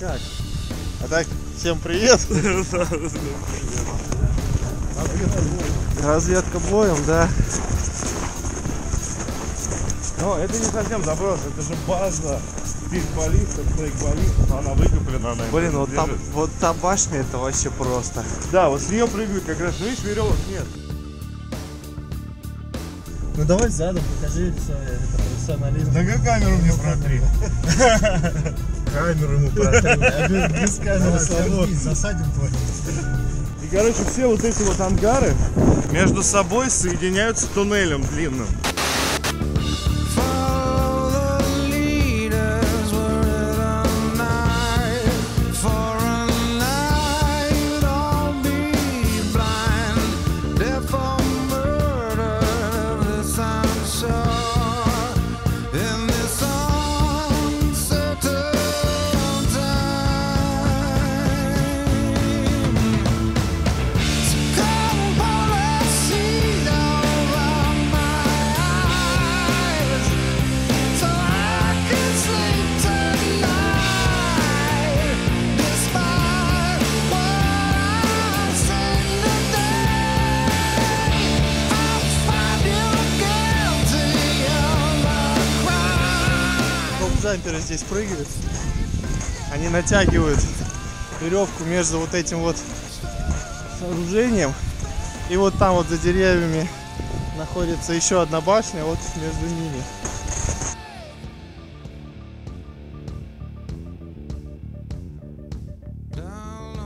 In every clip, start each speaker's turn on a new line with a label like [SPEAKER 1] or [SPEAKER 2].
[SPEAKER 1] как? А так, всем привет! Разведка боем, да.
[SPEAKER 2] Но это не совсем заброс, это же база спиртболистов, флейкболистов, она выкуплена.
[SPEAKER 1] Блин, вот та башня, это вообще просто.
[SPEAKER 2] Да, вот с нее прыгают как раз, ну видишь, веревок нет.
[SPEAKER 1] Ну давай задом, покажи профессионализм.
[SPEAKER 2] Да как камеру мне протри?
[SPEAKER 1] Камеру ему протри. Без камеры слабо.
[SPEAKER 3] Засадим твой.
[SPEAKER 2] И короче, все вот эти вот ангары между собой соединяются туннелем длинным.
[SPEAKER 1] Джамперы здесь прыгают, они натягивают веревку между вот этим вот сооружением, и вот там вот за деревьями находится еще одна башня, вот между ними.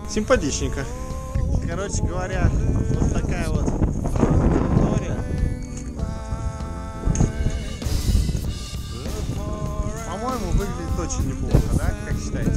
[SPEAKER 1] Симпатичненько. Короче говоря, вот такая вот история. По-моему, выглядит очень неплохо, да? Как считаете?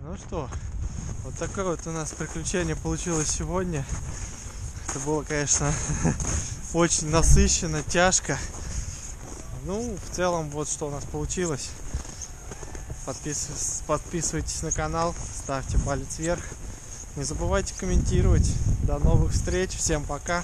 [SPEAKER 1] Ну что, вот такое вот у нас приключение получилось сегодня. Это было, конечно, очень насыщенно, тяжко. Ну, в целом, вот что у нас получилось. Подписывайтесь на канал, ставьте палец вверх. Не забывайте комментировать. До новых встреч, всем пока.